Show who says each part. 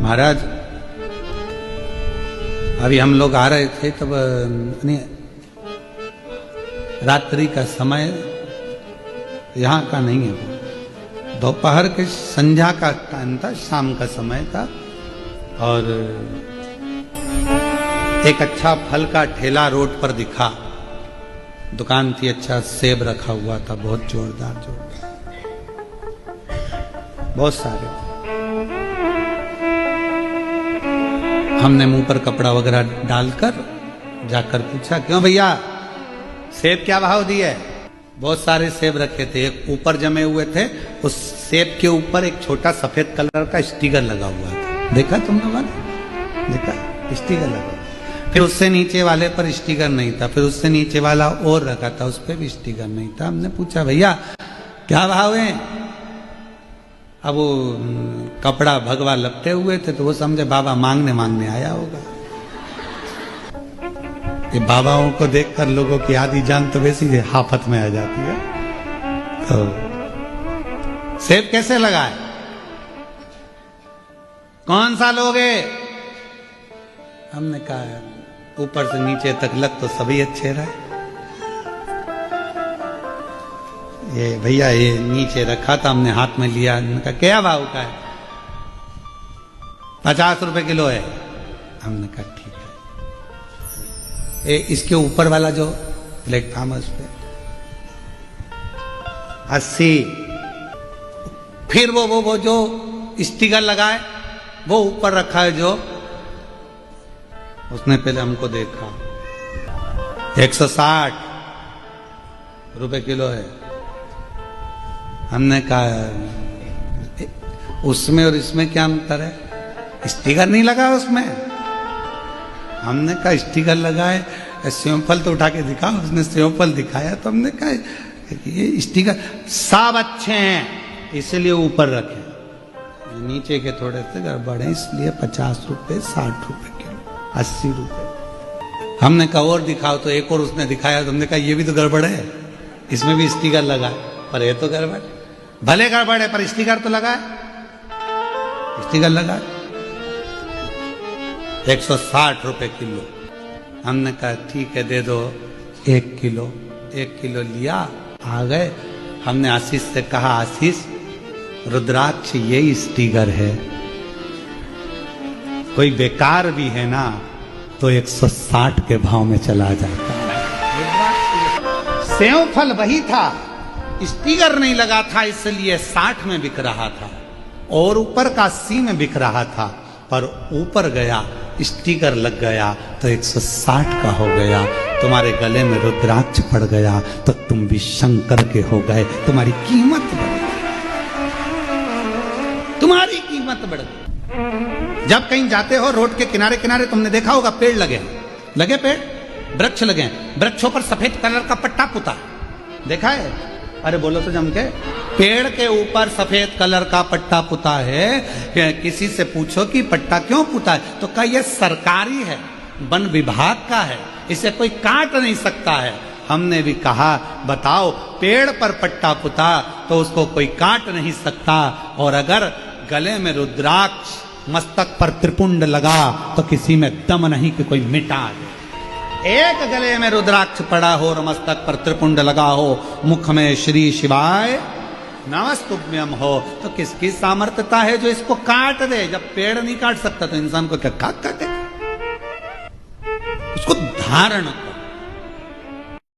Speaker 1: महाराज अभी हम लोग आ रहे थे तब रात्रि का समय यहाँ का नहीं है, दोपहर के संध्या का टाइम था, शाम का समय था। और एक अच्छा फल का ठेला रोड पर दिखा, दुकान थी, अच्छा सेब रखा हुआ था, बहुत जोरदार बहुत सारे। हमने मुंह पर कपड़ा वगैरह डालकर जाकर पूछा, क्यों भैया सेब क्या भाव दिए? बहुत सारे सेब रखे थे, एक ऊपर जमे हुए थे, उस सेब के ऊपर एक छोटा सफेद कलर का स्टिकर लगा हुआ था। देखा तुम लोगों ने? देखा स्टिकर लगा, फिर उससे नीचे वाले पर स्टिकर नहीं था, फिर उससे नीचे वाला और रखा था, उस पर भी स्टिकर नहीं था। हमने पूछा भैया क्या भाव है? अब वो कपड़ा भगवा लपटे हुए थे तो वो समझे बाबा मांगने आया होगा। ये बाबाओं को देखकर लोगों की आधी जान तो वैसी हाफत में आ जाती है। तो सेब कैसे लगा है? कौन सा लोगे? हमने कहा ऊपर से नीचे तक लग तो सभी अच्छे रहे। ये भैया ये नीचे रखा था, हमने हाथ में लिया, कहा क्या भाव का है? 50 रुपए किलो है। हमने कहा ठीक है। इसके ऊपर वाला जो प्लेटफॉर्म है उस पे 80। फिर वो जो स्टिकर लगाए वो ऊपर रखा है जो, उसने पहले हमको देखा, 160 रुपए किलो है। हमने कहा उसमें और इसमें क्या अंतर है? स्टिकर नहीं लगा उसमें। हमने कहा स्टिकर लगा है, सेवफल तो उठा के दिखा। उसने सेवफल दिखाया तो हमने कहा ये स्टिकर सब अच्छे हैं इसलिए ऊपर रखे, नीचे के थोड़े से गड़बड़ है इसलिए 50 रुपए, 60 रुपए किलो, 80 रुपए। हमने कहा और दिखाओ, तो एक और उसने दिखाया तो हमने कहा ये भी तो गड़बड़ है, इसमें भी स्टिकर लगा है, पर ये तो गड़बड़, भले गड़बड़ है पर स्टिकर तो लगा है, स्टिकर लगा है। 160 रुपए किलो। हमने कहा ठीक है दे दो 1 किलो। 1 किलो लिया, आ गए। हमने आशीष से कहा आशीष रुद्राक्ष ये स्टिकर है, कोई बेकार भी है ना तो 160 के भाव में चला जाता है। सेवफल वही था, स्टिकर नहीं लगा था इसलिए 60 में बिक रहा था, और ऊपर का 80 में बिक रहा था, पर ऊपर गया स्टिकर लग गया तो 160 का हो गया। तुम्हारे गले में रुद्राक्ष पड़ गया तो तुम भी शंकर के हो गए, तुम्हारी कीमत बढ़ गई, तुम्हारी कीमत बढ़ गई। जब कहीं जाते हो रोड के किनारे किनारे तुमने देखा होगा पेड़ लगे पेड़, वृक्ष लगे, वृक्षों पर सफेद कलर का पट्टा पुता, देखा है? अरे बोलो तो जम के। पेड़ के ऊपर सफेद कलर का पट्टा पुता है। किसी से पूछो कि पट्टा क्यों पुता है, तो कहा यह सरकारी है, वन विभाग का है, इसे कोई काट नहीं सकता है। हमने भी कहा बताओ पेड़ पर पट्टा पुता तो उसको कोई काट नहीं सकता, और अगर गले में रुद्राक्ष, मस्तक पर त्रिपुंड लगा तो किसी में दम नहीं कि कोई मिटा दे। एक गले में रुद्राक्ष पड़ा हो और मस्तक पर त्रिपुंड लगा हो, मुख में श्री शिवाय नमस्तुभ्यम हो, तो किसकी सामर्थ्यता है जो इसको काट दे? जब पेड़ नहीं काट सकता तो इंसान को क्या काट काटे? उसको धारण कर।